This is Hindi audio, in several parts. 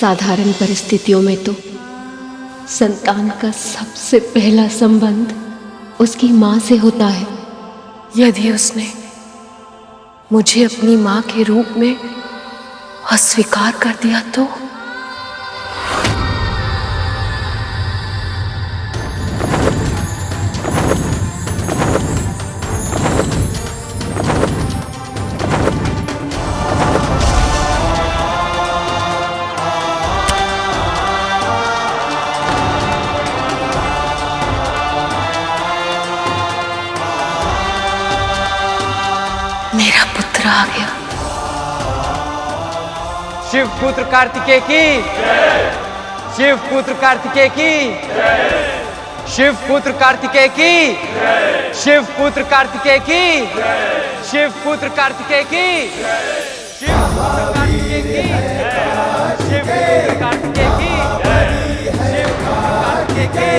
साधारण परिस्थितियों में तो संतान का सबसे पहला संबंध उसकी माँ से होता है। यदि उसने मुझे अपनी माँ के रूप में अस्वीकार कर दिया तो मेरा पुत्र आ गया। शिव पुत्र कार्तिकेय की, शिव पुत्र कार्तिकेय की, शिव पुत्र कार्तिकेय की, शिव पुत्र कार्तिकेय की, शिव पुत्र कार्तिकेय की, शिव पुत्र कार्तिकेय की, शिव पुत्र कार्तिकेय की, शिव पुत्र कार्तिकेय की,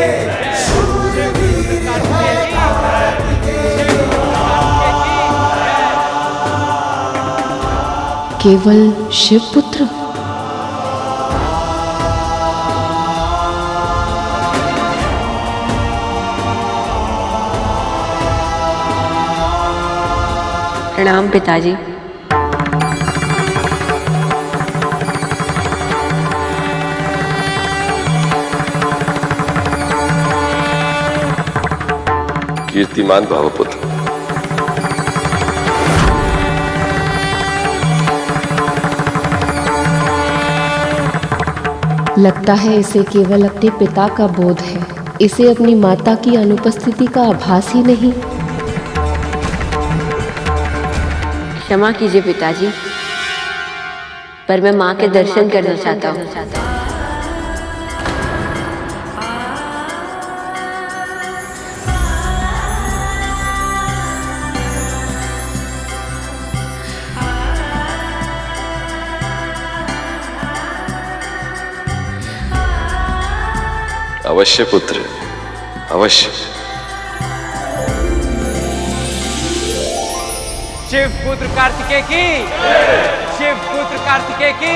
शिव पुत्र कार्तिकेय की। केवल शिवपुत्र? प्रणाम पिताजी। कीर्तिमान भव पुत्र। लगता है इसे केवल अपने पिता का बोध है, इसे अपनी माता की अनुपस्थिति का आभास ही नहीं। क्षमा कीजिए पिताजी, पर मैं माँ के दर्शन करना चाहता हूँ। अवश्य पुत्र, अवश्य। शिव पुत्र कार्तिकेय की, शिव पुत्र कार्तिकेय की,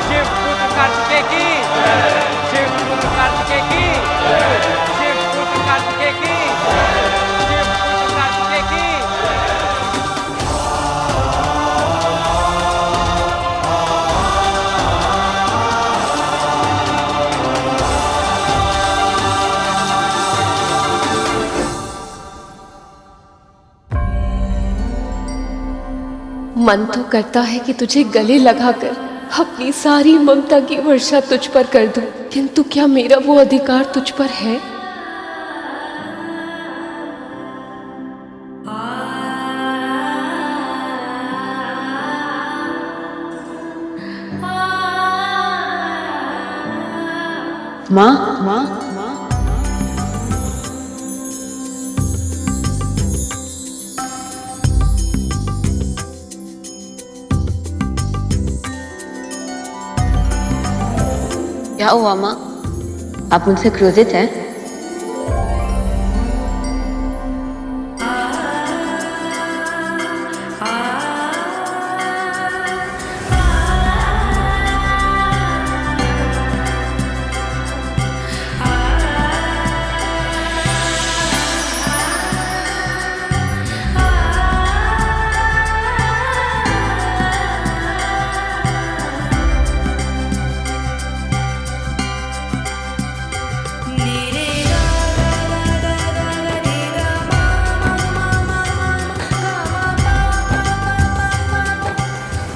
शिव पुत्र कार्तिकेय की, शिव पुत्र कार्तिकेय की, शिव पुत्र कार्तिकेय की, शिव पुत्र कार्तिकेय की। मन तो करता है कि तुझे गले लगाकर अपनी सारी ममता की वर्षा तुझ पर कर दूं, किंतु क्या मेरा वो अधिकार तुझ पर है? माँ, माँ, क्या हुआ माँ? आप मुझसे क्रोधित हैं?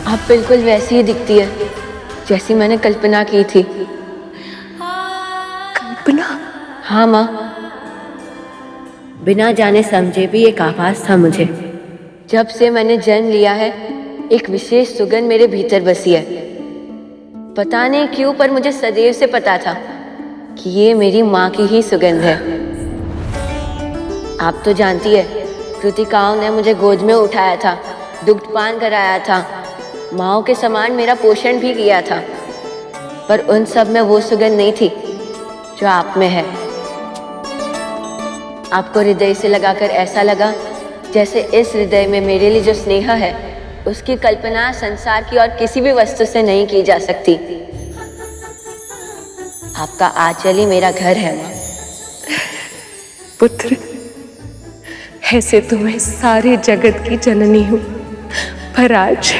आप बिल्कुल वैसी ही दिखती है जैसी मैंने कल्पना की थी। कल्पना? हाँ माँ, बिना जाने समझे भी एक आभास था मुझे। जब से मैंने जन्म लिया है एक विशेष सुगंध मेरे भीतर बसी है। पता नहीं क्यों, पर मुझे सदैव से पता था कि ये मेरी माँ की ही सुगंध है। आप तो जानती है, कृतिकाओं ने मुझे गोद में उठाया था, दुग्धपान कराया था, माँओं के समान मेरा पोषण भी किया था, पर उन सब में वो सुगंध नहीं थी जो आप में है। आपको हृदय से लगाकर ऐसा लगा जैसे इस हृदय में मेरे लिए जो स्नेह है उसकी कल्पना संसार की और किसी भी वस्तु से नहीं की जा सकती। आपका आंचल ही मेरा घर है माँ। पुत्र, ऐसे तो मैं सारे जगत की जननी हूँ, पर आज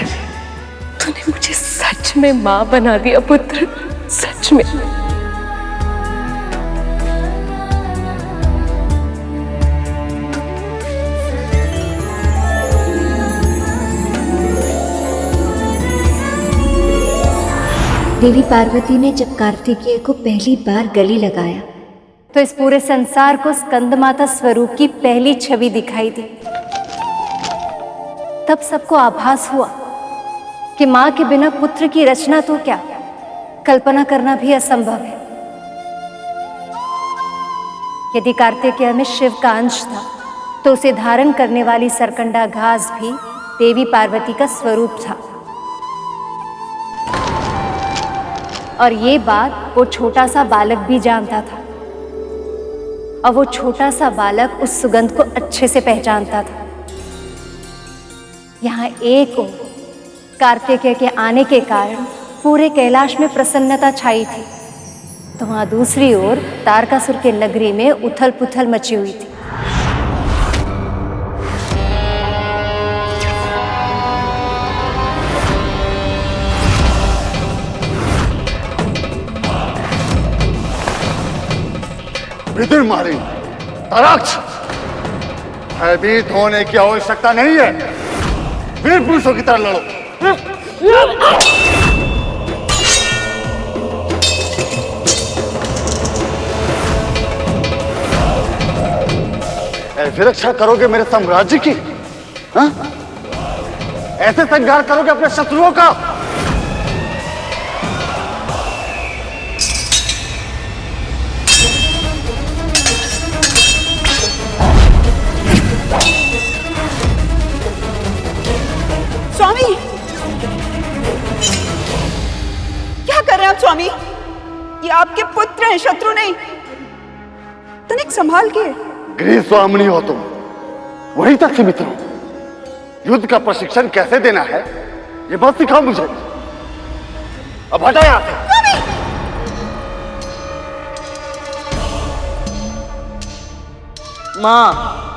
तूने मुझे सच में माँ बना दिया पुत्र, सच में। देवी पार्वती ने जब कार्तिकेय को पहली बार गले लगाया तो इस पूरे संसार को स्कंद माता स्वरूप की पहली छवि दिखाई दी। तब सबको आभास हुआ कि मां के बिना पुत्र की रचना तो क्या, कल्पना करना भी असंभव है। यदि कार्तिकेय में शिव का अंश था तो उसे धारण करने वाली सरकंडा घास भी देवी पार्वती का स्वरूप था। और ये बात वो छोटा सा बालक भी जानता था, और वो छोटा सा बालक उस सुगंध को अच्छे से पहचानता था। यहाँ एक ओर कार्तिकेय के आने के कारण पूरे कैलाश में प्रसन्नता छाई थी, तो वहाँ दूसरी ओर तारकासुर के नगरी में उथल पुथल मची हुई थी। विदुर मारी, ताराक्ष, भयभीत होने की आवश्यकता नहीं है, वीर पुरुषों की तरह लड़ो। ऐसी रक्षा करोगे मेरे साम्राज्य की? हाँ? ऐसे संहार करोगे अपने शत्रुओं का? स्वामी, क्या कर रहे हैं आप स्वामी? ये आपके पुत्र हैं, शत्रु नहीं। तनिक संभाल के। गृह स्वामिनी हो तुम, वही तक सीमित रहो। युद्ध का प्रशिक्षण कैसे देना है ये मत सिखाओ मुझे। अब हटा यहाँ से। माँ,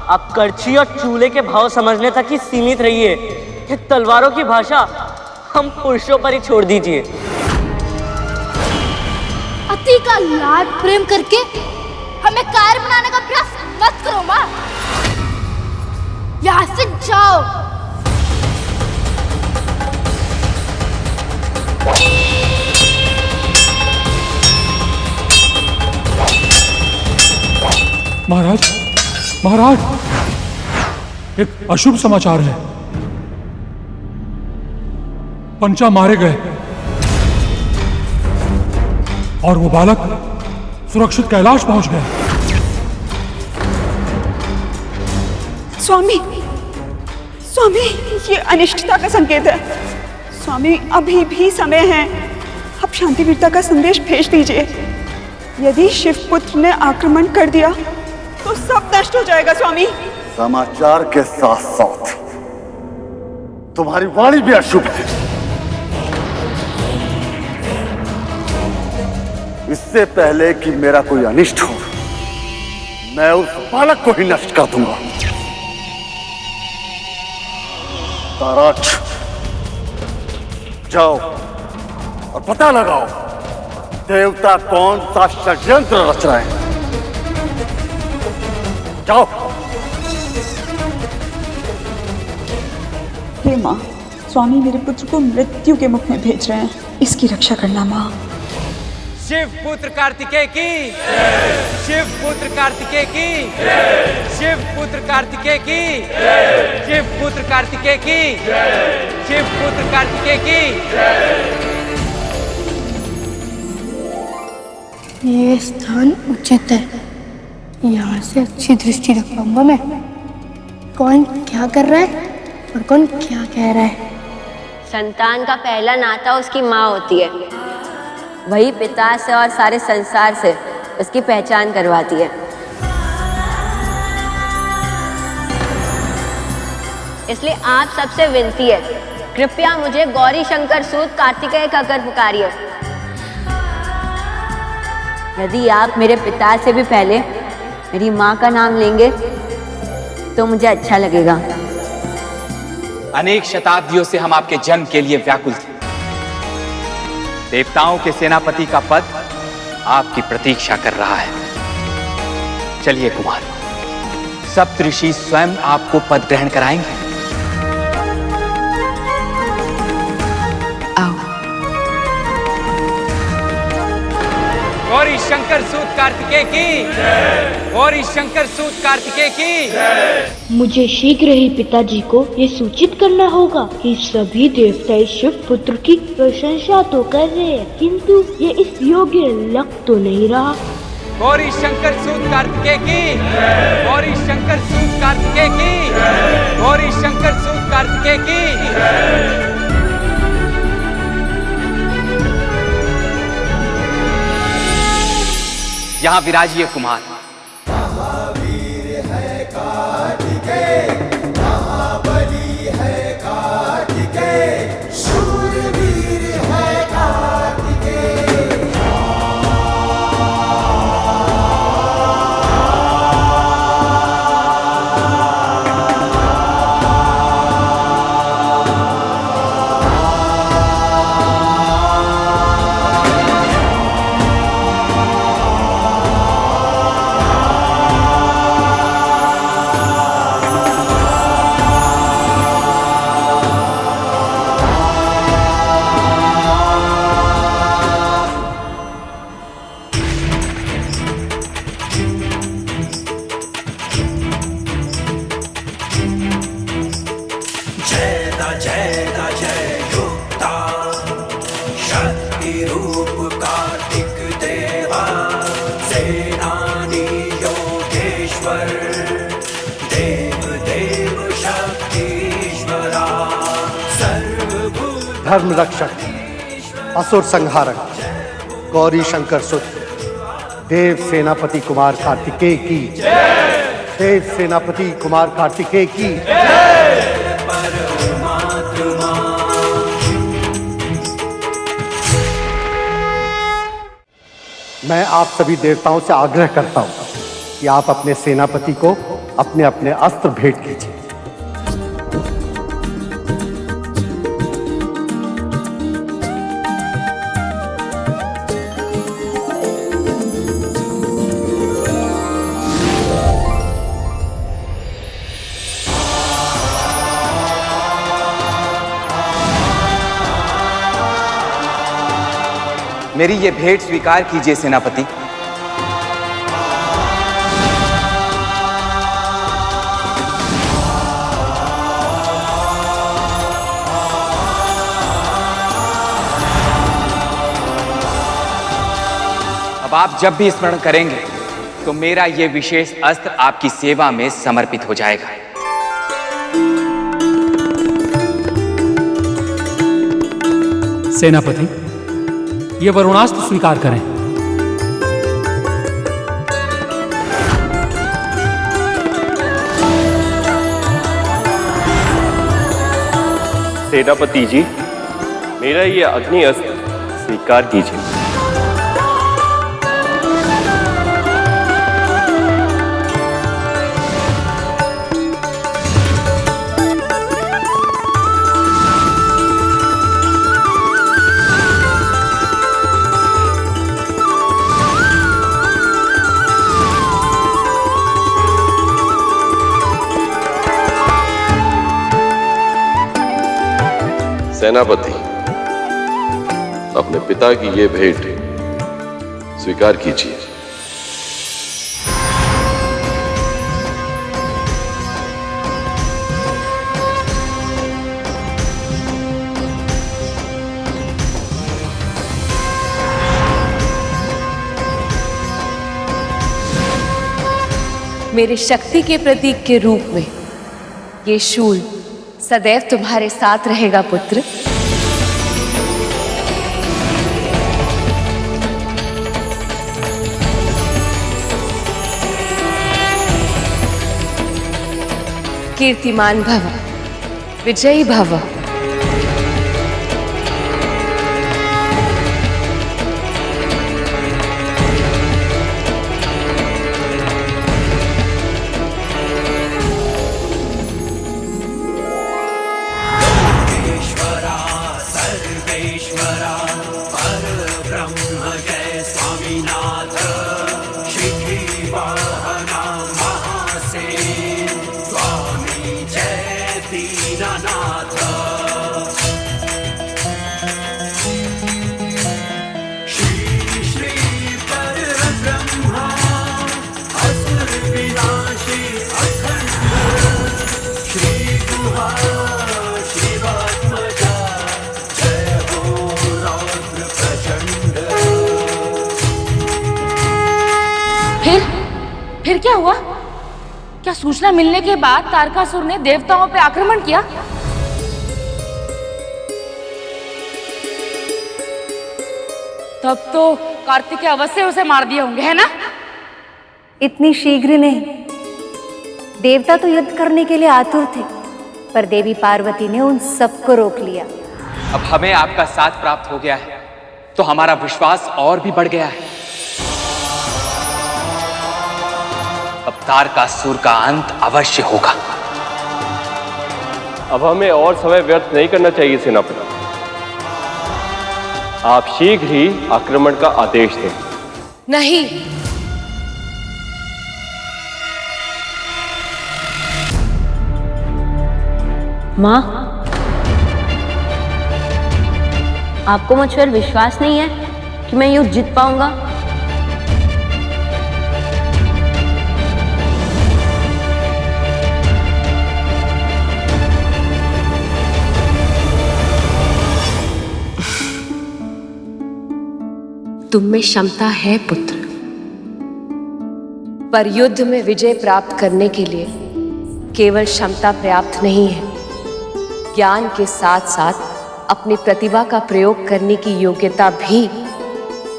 आप करछी और चूल्हे के भाव समझने तक ही सीमित रहिए। ये तलवारों की भाषा हम पुरुषों पर ही छोड़ दीजिए। अति का लाड प्रेम करके हमें कायर बनाने का प्रयास मत करो माँ। यहाँ से जाओ। महाराज, महाराज, एक अशुभ समाचार है। पंचा मारे गए और वो बालक सुरक्षित कैलाश पहुंच गया। स्वामी, स्वामी, ये अनिष्टता का संकेत है। स्वामी, अभी भी समय है, आप शांति वीरता का संदेश भेज दीजिए। यदि शिवपुत्र ने आक्रमण कर दिया तो सब नष्ट हो जाएगा स्वामी। समाचार के साथ साथ तुम्हारी वाणी भी अशुभ है। इससे पहले कि मेरा कोई अनिष्ट हो, मैं उस बालक को ही नष्ट कर दूंगा। ताराक्ष, जाओ और पता लगाओ देवता कौन सा षड्यंत्र रच रहे हैं। जाओ। हे माँ, स्वामी मेरे पुत्र को मृत्यु के मुख में भेज रहे हैं, इसकी रक्षा करना माँ। शिव पुत्र कार्तिकेय की, शिव पुत्र कार्तिकेय की, शिव पुत्र कार्तिकेय की, शिव पुत्र कार्तिकेय की, शिव पुत्र कार्तिकेय की। ये स्थान उचित है, यहाँ से अच्छी दृष्टि रख पाऊंगा मैं। कौन क्या कर रहा है और कौन क्या कह रहा है। संतान का पहला नाता उसकी माँ होती है, वही पिता से और सारे संसार से उसकी पहचान करवाती है। इसलिए आप सबसे विनती है, कृपया मुझे गौरी शंकर सूत कार्तिकेय कहकर पुकारिए। यदि आप मेरे पिता से भी पहले मेरी माँ का नाम लेंगे तो मुझे अच्छा लगेगा। अनेक शताब्दियों से हम आपके जन्म के लिए व्याकुल थे। देवताओं के सेनापति का पद आपकी प्रतीक्षा कर रहा है। चलिए कुमार, सप्तऋषि स्वयं आपको पद ग्रहण कराएंगे। गौरी शंकर सूत कार्तिकेय की, गौरी शंकर सूत कार्तिकेय की। मुझे शीघ्र ही पिताजी को ये सूचित करना होगा कि सभी देवता इस शिव पुत्र की प्रशंसा तो कर रहे हैं, किंतु ये इस योग्य लग तो नहीं रहा। गौरी शंकर सूत कार्तिकेय की, गौरी शंकर सूत कार्तिकेय की, गौरी शंकर सूत कार्तिकेय की। यहाँ विराजिए कुमार। महावीर है कार्तिकेय, महाबली है कार्तिकेय, शूरवीर है कार्तिकेय। धर्म रक्षक, असुर संहारक, गौरी शंकर सुत, देव सेनापति कुमार कार्तिकेय की, देव सेनापति कुमार कार्तिकेय की। मैं आप सभी देवताओं से आग्रह करता हूं कि आप अपने सेनापति को अपने अपने अस्त्र भेंट कीजिए। मेरी ये भेंट स्वीकार कीजिए सेनापति। अब आप जब भी स्मरण करेंगे तो मेरा ये विशेष अस्त्र आपकी सेवा में समर्पित हो जाएगा। सेनापति, ये वरुणास्त्र स्वीकार करें। सेनापति जी, मेरा ये अग्नि अस्त्र स्वीकार कीजिए। सेनापति, अपने पिता की ये भेंट स्वीकार कीजिए। मेरे शक्ति के प्रतीक के रूप में ये शूल सदैव तुम्हारे साथ रहेगा पुत्र। कीर्तिमान भव, विजयी भव। फिर क्या हुआ? क्या सूचना मिलने के बाद तारकासुर ने देवताओं पे आक्रमण किया? तब तो कार्तिकेय अवश्य उसे मार दिए होंगे, है ना? इतनी शीघ्र नहीं। देवता तो युद्ध करने के लिए आतुर थे, पर देवी पार्वती ने उन सबको रोक लिया। अब हमें आपका साथ प्राप्त हो गया है, तो हमारा विश्वास और भी बढ़ गया है। अब तारकासुर का अंत अवश्य होगा। अब हमें और समय व्यर्थ नहीं करना चाहिए सेनापति। आप शीघ्र ही आक्रमण का आदेश दें। नहीं, माँ, आपको मुझ पर विश्वास नहीं है कि मैं युद्ध जीत पाऊंगा? तुम में क्षमता है पुत्र, पर युद्ध में विजय प्राप्त करने के लिए केवल क्षमता पर्याप्त नहीं है। ज्ञान के साथ साथ अपनी प्रतिभा का प्रयोग करने की योग्यता भी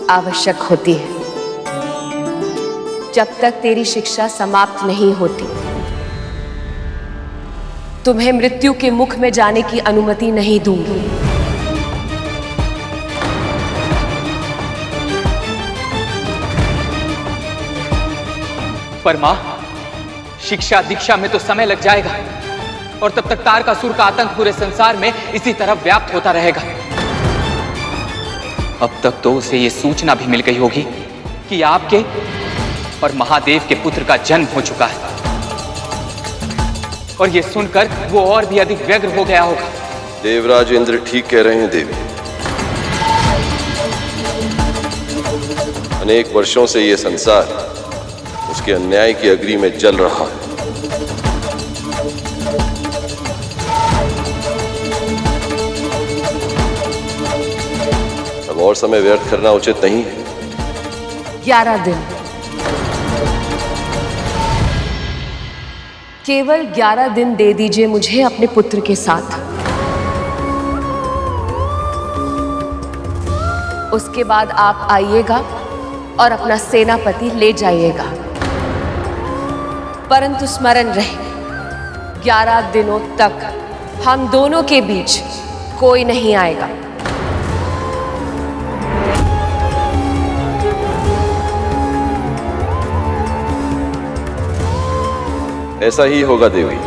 आवश्यक होती है। जब तक तेरी शिक्षा समाप्त नहीं होती, तुम्हें मृत्यु के मुख में जाने की अनुमति नहीं दूंगी। पर मां, शिक्षा दीक्षा में तो समय लग जाएगा, और तब तक तारकासुर का आतंक पूरे संसार में इसी तरह व्याप्त होता रहेगा। अब तक तो उसे यह सूचना भी मिल गई होगी कि आपके और महादेव के पुत्र का जन्म हो चुका है, और यह सुनकर वो और भी अधिक व्यग्र हो गया होगा। देवराज इंद्र ठीक कह रहे हैं देवी। अनेक वर्षों से यह संसार उसके अन्याय की अग्नि में जल रहा है। अब और समय व्यर्थ करना उचित नहीं है। 11 दिन, केवल 11 दिन दे दीजिए मुझे अपने पुत्र के साथ। उसके बाद आप आइएगा और अपना सेनापति ले जाइएगा। परंतु स्मरण रहे, 11 दिनों तक हम दोनों के बीच कोई नहीं आएगा। ऐसा ही होगा देवी।